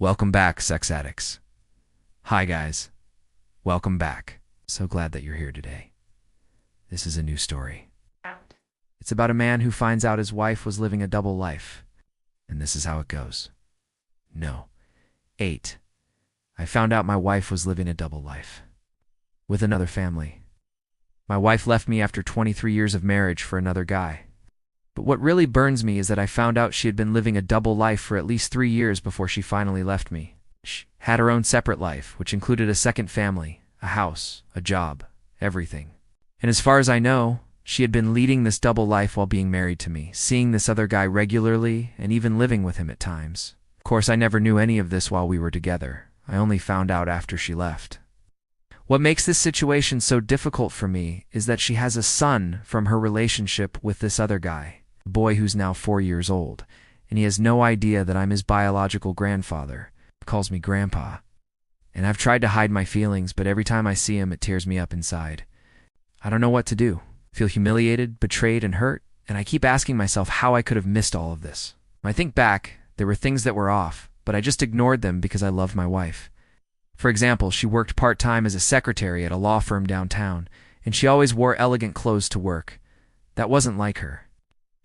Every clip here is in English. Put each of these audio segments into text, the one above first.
Welcome back, sex addicts. Hi, guys. Welcome back. So glad that you're here today. This is a new story. It's about a man who finds out his wife was living a double life. And this is how it goes. No. 8. I found out my wife was living a double life. With another family. My wife left me after 23 years of marriage for another guy. But what really burns me is that I found out she had been living a double life for at least 3 years before she finally left me. She had her own separate life, which included a second family, a house, a job, everything. And as far as I know, she had been leading this double life while being married to me, seeing this other guy regularly and even living with him at times. Of course, I never knew any of this while we were together. I only found out after she left. What makes this situation so difficult for me is that she has a son from her relationship with this other guy, a boy who's now 4 years old, and he has no idea that I'm his biological grandfather. He calls me Grandpa. And I've tried to hide my feelings, but every time I see him, it tears me up inside. I don't know what to do. I feel humiliated, betrayed, and hurt, and I keep asking myself how I could have missed all of this. When I think back, there were things that were off, but I just ignored them because I loved my wife. For example, she worked part-time as a secretary at a law firm downtown, and she always wore elegant clothes to work. That wasn't like her.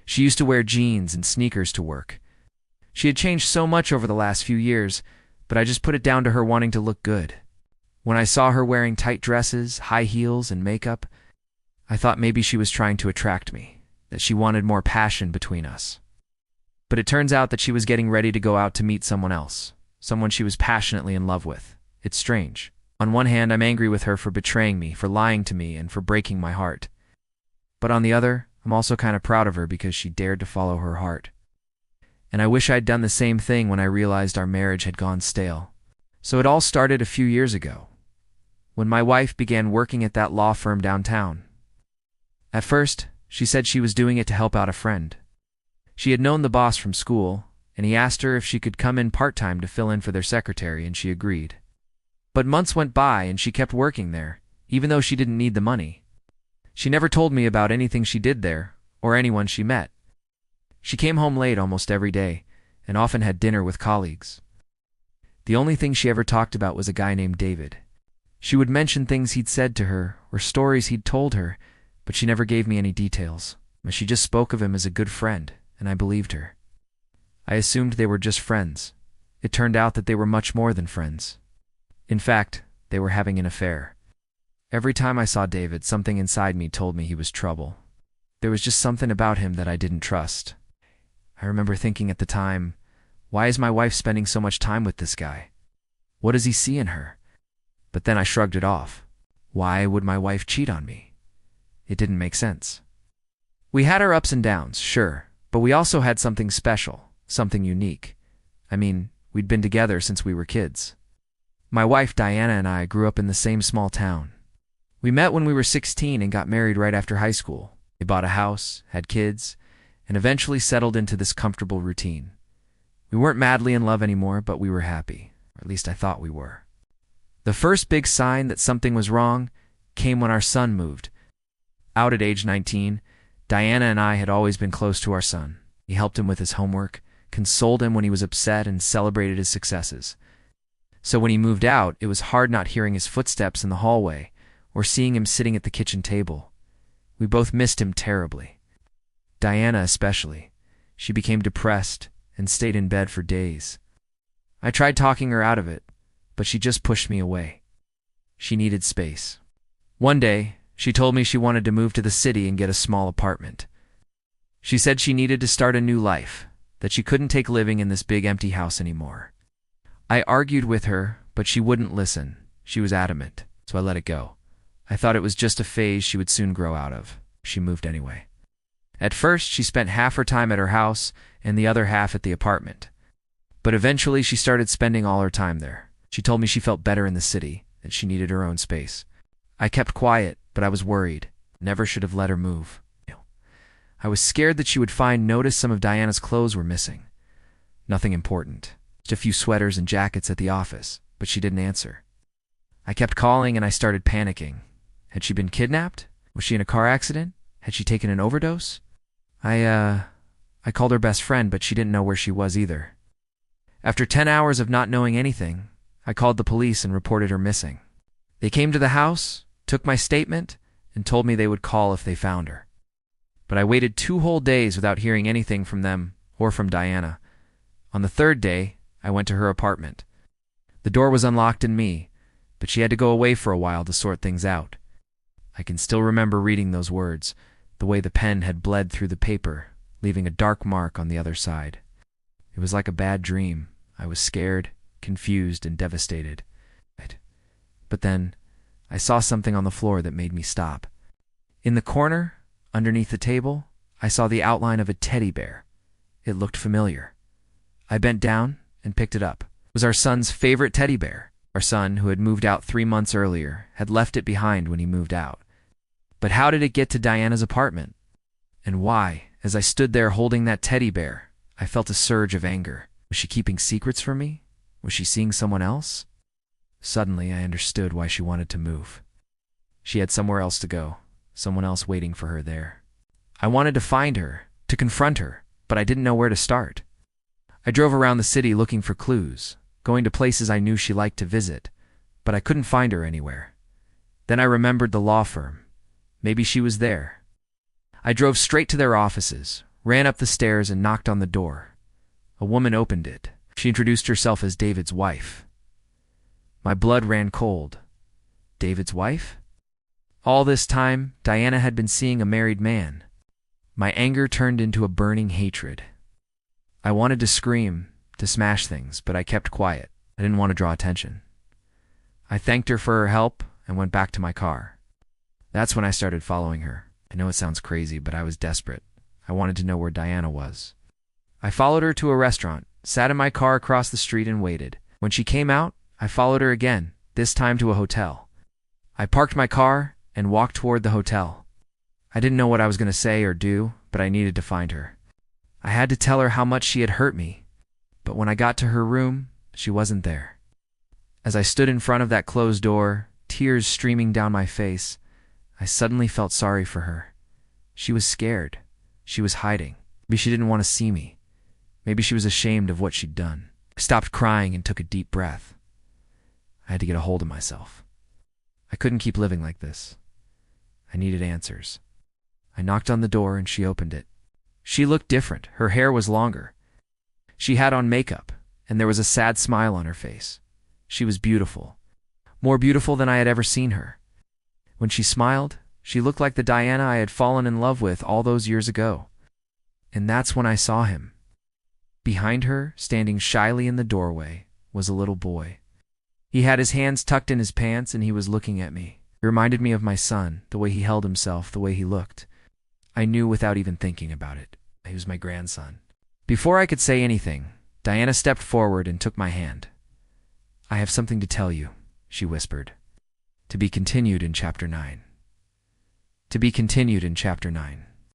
She used to wear jeans and sneakers to work. She had changed so much over the last few years, but I just put it down to her wanting to look good. When I saw her wearing tight dresses, high heels, and makeup, I thought maybe she was trying to attract me, that she wanted more passion between us. But it turns out that she was getting ready to go out to meet someone else, someone she was passionately in love with. It's strange. On one hand, I'm angry with her for betraying me, for lying to me, and for breaking my heart. But on the other, I'm also kind of proud of her because she dared to follow her heart. And I wish I'd done the same thing when I realized our marriage had gone stale. So it all started a few years ago, when my wife began working at that law firm downtown. At first, she said she was doing it to help out a friend. She had known the boss from school, and he asked her if she could come in part-time to fill in for their secretary, and she agreed. But months went by, and she kept working there, even though she didn't need the money. She never told me about anything she did there, or anyone she met. She came home late almost every day, and often had dinner with colleagues. The only thing she ever talked about was a guy named David. She would mention things he'd said to her, or stories he'd told her, but she never gave me any details. But she just spoke of him as a good friend, and I believed her. I assumed they were just friends. It turned out that they were much more than friends. In fact, they were having an affair. Every time I saw David, something inside me told me he was trouble. There was just something about him that I didn't trust. I remember thinking at the time, why is my wife spending so much time with this guy? What does he see in her? But then I shrugged it off. Why would my wife cheat on me? It didn't make sense. We had our ups and downs, sure, but we also had something special, something unique. I mean, we'd been together since we were kids. My wife Diana and I grew up in the same small town. We met when we were 16 and got married right after high school. We bought a house, had kids, and eventually settled into this comfortable routine. We weren't madly in love anymore, but we were happy. Or at least I thought we were. The first big sign that something was wrong came when our son moved. Out at age 19, Diana and I had always been close to our son. We helped him with his homework, consoled him when he was upset, and celebrated his successes. So when he moved out, it was hard not hearing his footsteps in the hallway or seeing him sitting at the kitchen table. We both missed him terribly. Diana especially. She became depressed and stayed in bed for days. I tried talking her out of it, but she just pushed me away. She needed space. One day, she told me she wanted to move to the city and get a small apartment. She said she needed to start a new life, that she couldn't take living in this big empty house anymore. I argued with her, but she wouldn't listen. She was adamant, so I let it go. I thought it was just a phase she would soon grow out of. She moved anyway. At first, she spent half her time at her house and the other half at the apartment. But eventually, she started spending all her time there. She told me she felt better in the city, that she needed her own space. I kept quiet, but I was worried. Never should have let her move. I was scared that she would notice some of Diana's clothes were missing. Nothing important. Just a few sweaters and jackets at the office, but she didn't answer. I kept calling and I started panicking. Had she been kidnapped? Was she in a car accident? Had she taken an overdose? I called her best friend, but she didn't know where she was either. After 10 hours of not knowing anything, I called the police and reported her missing. They came to the house, took my statement, and told me they would call if they found her. But I waited 2 whole days without hearing anything from them or from Diana. On the 3rd day, I went to her apartment. The door was unlocked in me, but she had to go away for a while to sort things out. I can still remember reading those words, the way the pen had bled through the paper, leaving a dark mark on the other side. It was like a bad dream. I was scared, confused, and devastated. But then, I saw something on the floor that made me stop. In the corner, underneath the table, I saw the outline of a teddy bear. It looked familiar. I bent down and picked it up. It was our son's favorite teddy bear. Our son, who had moved out 3 months earlier, had left it behind when he moved out. But how did it get to Diana's apartment? And why, as I stood there holding that teddy bear, I felt a surge of anger. Was she keeping secrets from me? Was she seeing someone else? Suddenly, I understood why she wanted to move. She had somewhere else to go, someone else waiting for her there. I wanted to find her, to confront her, but I didn't know where to start. I drove around the city looking for clues, going to places I knew she liked to visit, but I couldn't find her anywhere. Then I remembered the law firm. Maybe she was there. I drove straight to their offices, ran up the stairs, and knocked on the door. A woman opened it. She introduced herself as David's wife. My blood ran cold. David's wife? All this time, Diana had been seeing a married man. My anger turned into a burning hatred. I wanted to scream, to smash things, but I kept quiet. I didn't want to draw attention. I thanked her for her help and went back to my car. That's when I started following her. I know it sounds crazy, but I was desperate. I wanted to know where Diana was. I followed her to a restaurant, sat in my car across the street, and waited. When she came out, I followed her again, this time to a hotel. I parked my car and walked toward the hotel. I didn't know what I was going to say or do, but I needed to find her. I had to tell her how much she had hurt me. But when I got to her room, she wasn't there. As I stood in front of that closed door, tears streaming down my face, I suddenly felt sorry for her. She was scared. She was hiding. Maybe she didn't want to see me. Maybe she was ashamed of what she'd done. I stopped crying and took a deep breath. I had to get a hold of myself. I couldn't keep living like this. I needed answers. I knocked on the door and she opened it. She looked different. Her hair was longer. She had on makeup, and there was a sad smile on her face. She was beautiful. More beautiful than I had ever seen her. When she smiled, she looked like the Diana I had fallen in love with all those years ago. And that's when I saw him. Behind her, standing shyly in the doorway, was a little boy. He had his hands tucked in his pants and he was looking at me. It reminded me of my son, the way he held himself, the way he looked. I knew without even thinking about it. He was my grandson. Before I could say anything, Diana stepped forward and took my hand. "I have something to tell you," she whispered. To be continued in Chapter 9. To be continued in Chapter 9.